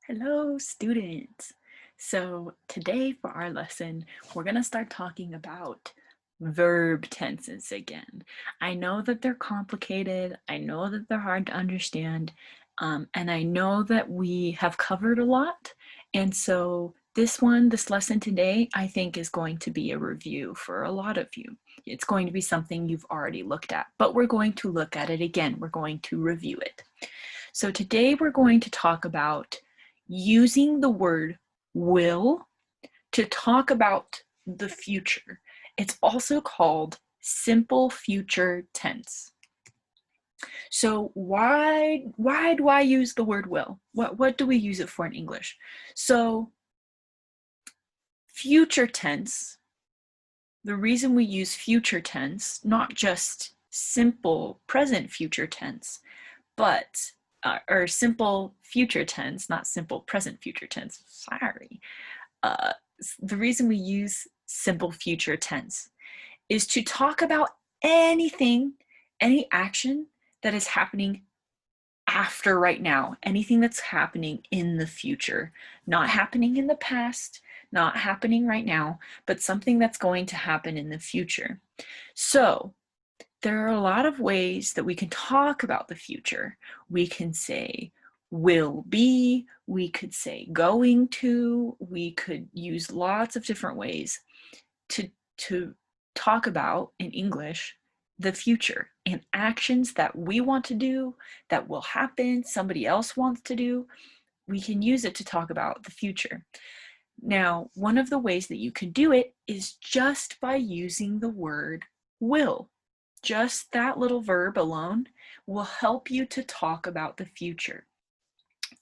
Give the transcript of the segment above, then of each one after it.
Hello, students. So today for our lesson, we're going to start talking about verb tenses again. I know that they're complicated. I know that they're hard to understand. And I know that we have covered a lot. And so this lesson today, I think is going to be a review for a lot of you. It's going to be something you've already looked at, but we're going to look at it again. We're going to review it. So today we're going to talk about using the word will to talk about the future. It's also called simple future tense. So why do I use the word will? What do we use it for in English? So future tense, the reason we use future tense, not just simple present future tense, but or simple future tense, not simple present future tense, sorry. Uh, the reason we use simple future tense is to talk about anything, any action that is happening after right now, anything that's happening in the future, not happening in the past, not happening right now, but something that's going to happen in the future. So there are a lot of ways that we can talk about the future. We can say will be, we could say going to, we could use lots of different ways to talk about in English the future and actions that we want to do, that will happen, somebody else wants to do. We can use it to talk about the future. Now, one of the ways that you can do it is just by using the word will. Just that little verb alone will help you to talk about the future.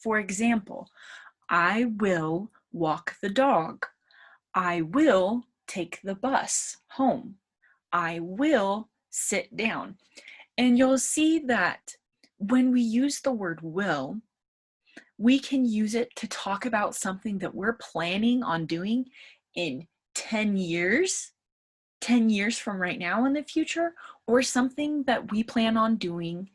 For example, I will walk the dog. I will take the bus home. I will sit down. And you'll see that when we use the word will, we can use it to talk about something that we're planning on doing in 10 years, 10 years from right now in the future, or something that we plan on doing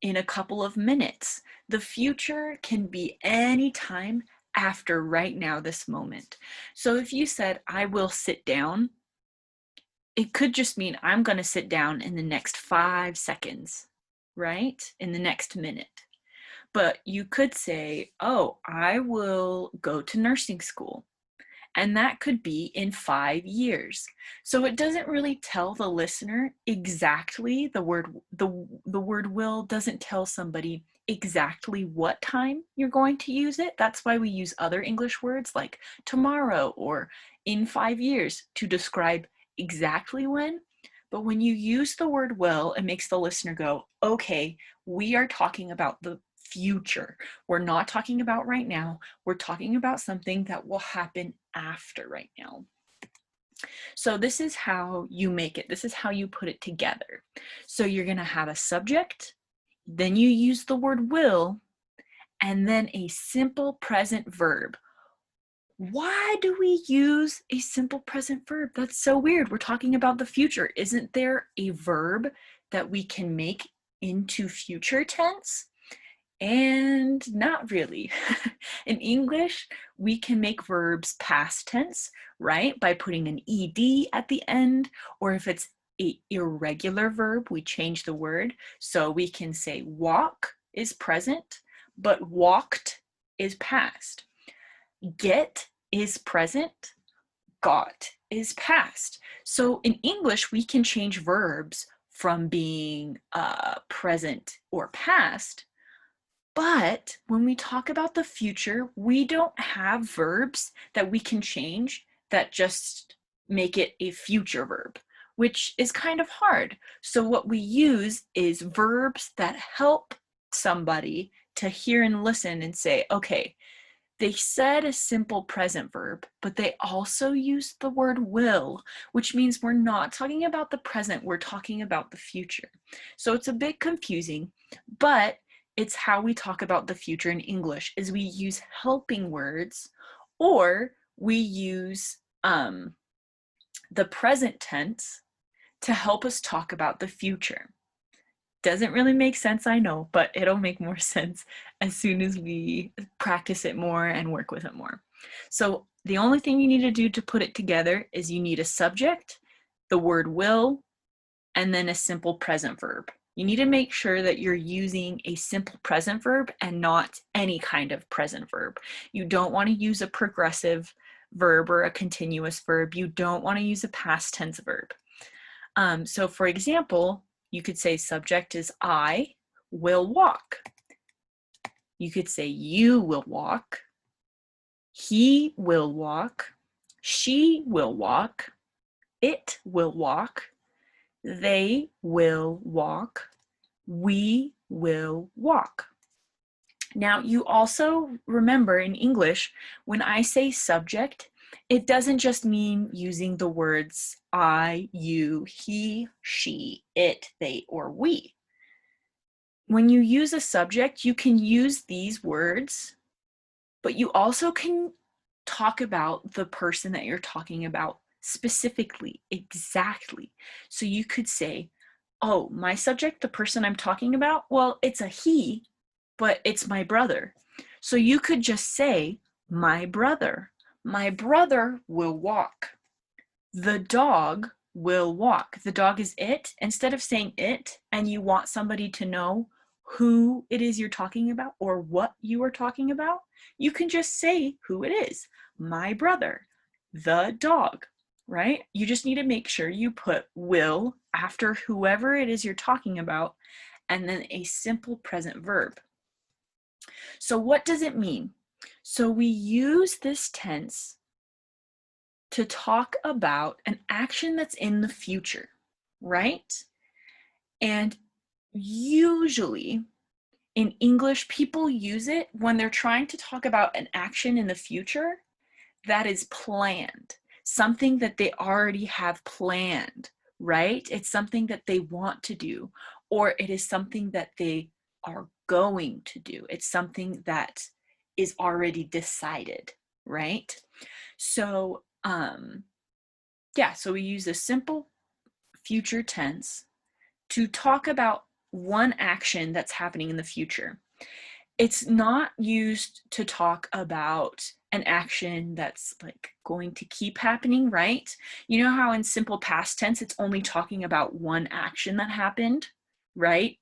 in a couple of minutes. The future can be any time after right now, this moment. So if you said, I will sit down, it could just mean I'm going to sit down in the next 5 seconds, right? In the next minute. But you could say, oh, I will go to nursing school. And that could be in 5 years. So it doesn't really tell the listener exactly, the word will doesn't tell somebody exactly what time you're going to use it. That's why we use other English words like tomorrow or in 5 years to describe exactly when. But when you use the word will, it makes the listener go, okay, we are talking about the future. We're not talking about right now. We're talking about something that will happen after right now. So this is how you make it. This is how you put it together. So you're going to have a subject, then you use the word will, and then a simple present verb. Why do we use a simple present verb? That's so weird. We're talking about the future. Isn't there a verb that we can make into future tense? And not really. In English, we can make verbs past tense, right? By putting an ed at the end, or if it's an irregular verb, we change the word. So we can say walk is present, but walked is past. Get is present, got is past. So in English, we can change verbs from being present or past. But when we talk about the future, we don't have verbs that we can change that just make it a future verb, which is kind of hard. So what we use is verbs that help somebody to hear and listen and say, okay, they said a simple present verb, but they also used the word will, which means we're not talking about the present, we're talking about the future. So it's a bit confusing, but it's how we talk about the future in English is we use helping words or we use the present tense to help us talk about the future. Doesn't really make sense, I know, but it'll make more sense as soon as we practice it more and work with it more. So the only thing you need to do to put it together is you need a subject, the word will, and then a simple present verb. You need to make sure that you're using a simple present verb and not any kind of present verb. You don't want to use a progressive verb or a continuous verb. You don't want to use a past tense verb. So for example, you could say subject is I will walk. You could say you will walk. He will walk. She will walk. It will walk. They will walk. We will walk. Now, you also remember in English, when I say subject, it doesn't just mean using the words I, you, he, she, it, they, or we. When you use a subject, you can use these words, but you also can talk about the person that you're talking about specifically, exactly. So you could say, oh, my subject, the person I'm talking about, well, it's a he, but it's my brother. So you could just say, my brother. My brother will walk. The dog will walk. The dog is it. Instead of saying it and you want somebody to know who it is you're talking about or what you are talking about, you can just say who it is. My brother, the dog, right? You just need to make sure you put will after whoever it is you're talking about and then a simple present verb. So what does it mean? So we use this tense to talk about an action that's in the future, right? And usually in English, people use it when they're trying to talk about an action in the future that is planned, something that they already have planned, right? It's something that they want to do, or it is something that they are going to do. It's something that is already decided, right? So, yeah, so we use a simple future tense to talk about one action that's happening in the future. It's not used to talk about an action that's like going to keep happening, right? You know how in simple past tense, it's only talking about one action that happened, right?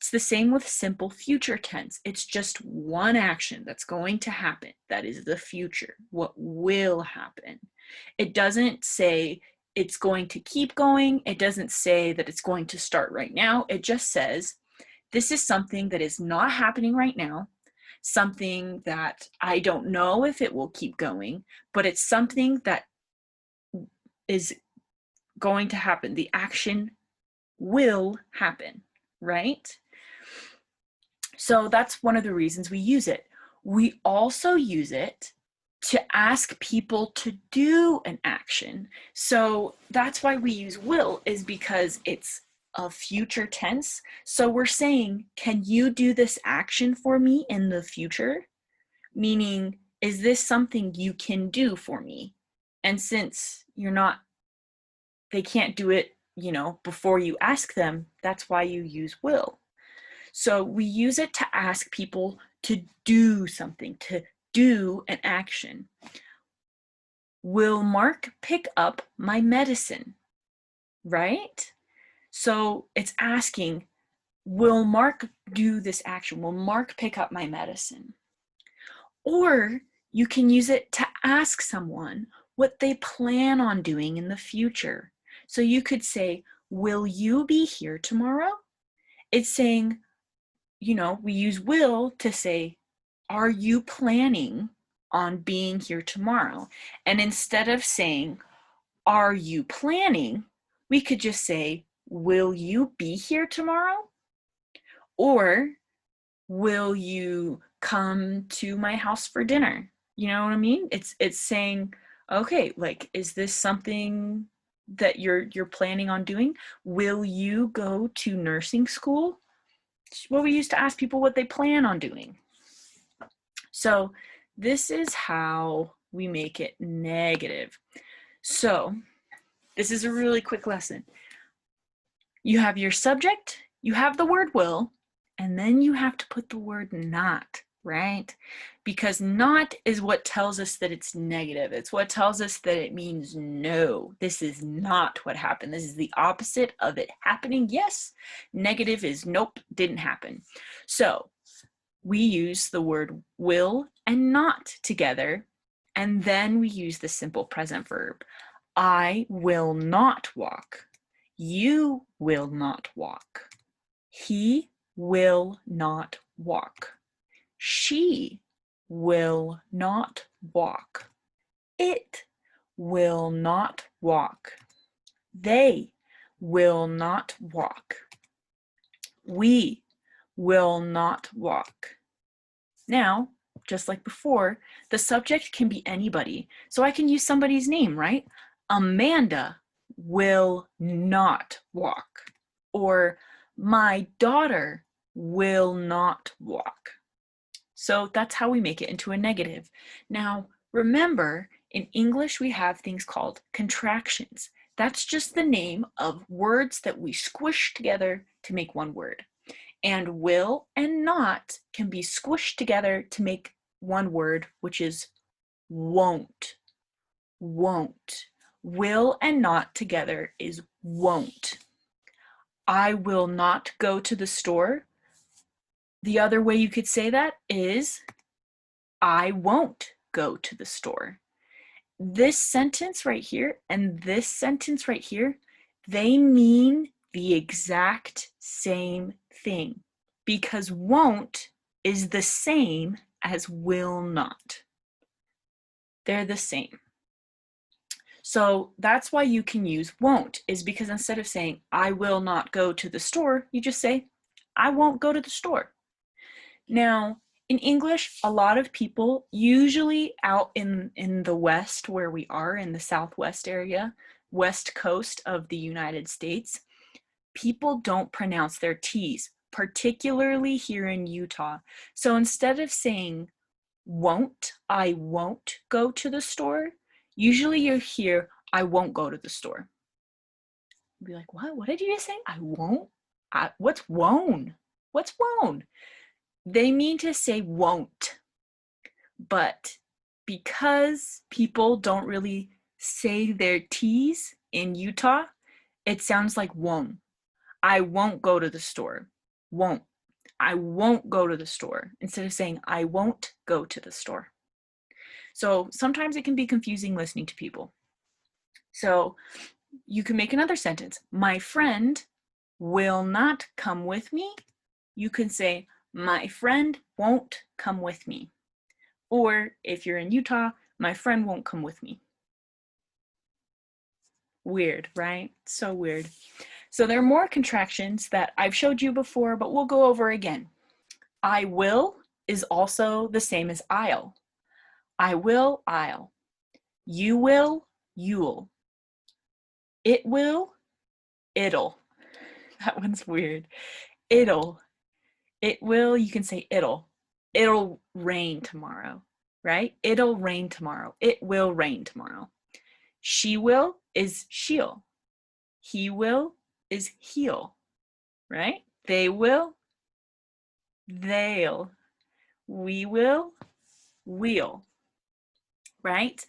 It's the same with simple future tense. It's just one action that's going to happen. That is the future, what will happen. It doesn't say it's going to keep going. It doesn't say that it's going to start right now. It just says, this is something that is not happening right now, something that I don't know if it will keep going, but it's something that is going to happen. The action will happen, right? So that's one of the reasons we use it. We also use it to ask people to do an action. So that's why we use will, is because it's a future tense. So we're saying, can you do this action for me in the future? Meaning, is this something you can do for me? And since they can't do it, before you ask them, that's why you use will. So we use it to ask people to do something, to do an action. Will Mark pick up my medicine? Right? So it's asking, will Mark do this action? Will Mark pick up my medicine? Or you can use it to ask someone what they plan on doing in the future. So you could say, will you be here tomorrow? It's saying, we use will to say, are you planning on being here tomorrow? And instead of saying, are you planning? We could just say, will you be here tomorrow? Or will you come to my house for dinner? You know what I mean? It's saying, okay, like, is this something that you're planning on doing? Will you go to nursing school? What we used to ask people what they plan on doing. So this is how we make it negative. So this is a really quick lesson. You have your subject, You have the word will, and then you have to put the word not, right? Because not is what tells us that it's negative. It's what tells us that it means no, this is not what happened. This is the opposite of it happening. Yes, negative is nope, didn't happen. So we use the word will and not together, and then we use the simple present verb. I will not walk. You will not walk. He will not walk. She will not walk. It will not walk. They will not walk. We will not walk. Now, just like before, the subject can be anybody. So I can use somebody's name, right? Amanda will not walk. Or my daughter will not walk. So that's how we make it into a negative. Now, remember, in English, we have things called contractions. That's just the name of words that we squish together to make one word. And will and not can be squished together to make one word, which is won't. Won't. Will and not together is won't. I will not go to the store. The other way you could say that is I won't go to the store. This sentence right here and this sentence right here, they mean the exact same thing because won't is the same as will not. They're the same. So that's why you can use won't, is because instead of saying I will not go to the store, you just say I won't go to the store. Now, in English, a lot of people, usually out in the West where we are, in the Southwest area, West Coast of the United States, people don't pronounce their T's, particularly here in Utah. So instead of saying won't, I won't go to the store, usually you hear, I won't go to the store. You'll be like, what? What did you just say? I won't? What's won't? What's won't? They mean to say won't, but because people don't really say their T's in Utah, it sounds like won't. I won't go to the store. Won't. I won't go to the store, instead of saying I won't go to the store. So sometimes it can be confusing listening to people. So you can make another sentence. My friend will not come with me. You can say, my friend won't come with me. Or if you're in Utah, my friend won't come with me. Weird, right? So weird. So there are more contractions that I've showed you before, but we'll go over again. I will is also the same as I'll. I will, I'll. You will, you'll. It will, it'll. That one's weird. It'll. It will, you can say it'll. It'll rain tomorrow, right? It'll rain tomorrow. It will rain tomorrow. She will is she'll. He will is he'll, right? They will, they'll. We will, we'll, right?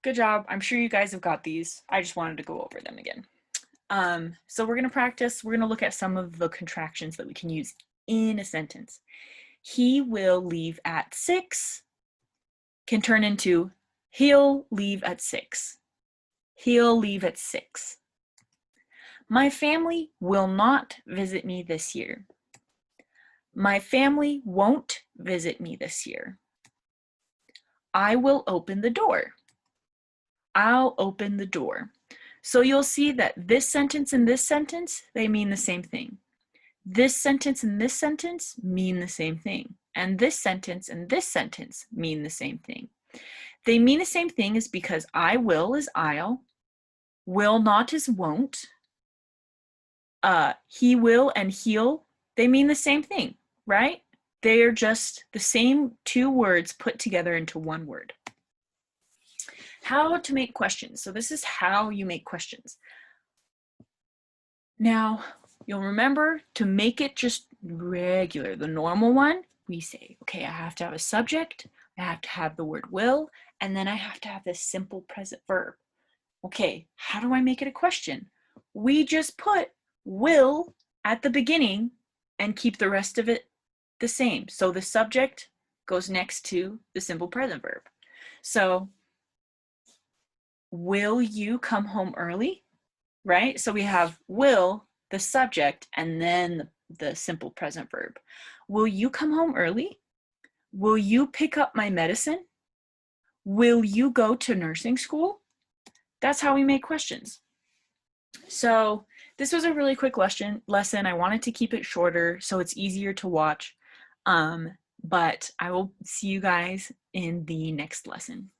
Good job. I'm sure you guys have got these. I just wanted to go over them again. So we're going to practice. We're going to look at some of the contractions that we can use in a sentence. He will leave at 6 can turn into he'll leave at 6. He'll leave at 6. My family will not visit me this year. My family won't visit me this year. I will open the door. I'll open the door. So you'll see that this sentence and this sentence, they mean the same thing. This sentence and this sentence mean the same thing. And this sentence and this sentence mean the same thing. They mean the same thing is because I will is I'll, will not is won't, he will and he'll, they mean the same thing, right? They are just the same two words put together into one word. How to make questions. So this is how you make questions. Now, You'll remember to make it just regular, the normal one, we say, okay, I have to have a subject, I have to have the word will, and then I have to have this simple present verb. Okay, how do I make it a question? We just put will at the beginning and keep the rest of it the same. So the subject goes next to the simple present verb. So, will you come home early? Right? So we have will, the subject, and then the simple present verb. Will you come home early? Will you pick up my medicine? Will you go to nursing school? That's how we make questions. So this was a really quick lesson. I wanted to keep it shorter so it's easier to watch. But I will see you guys in the next lesson.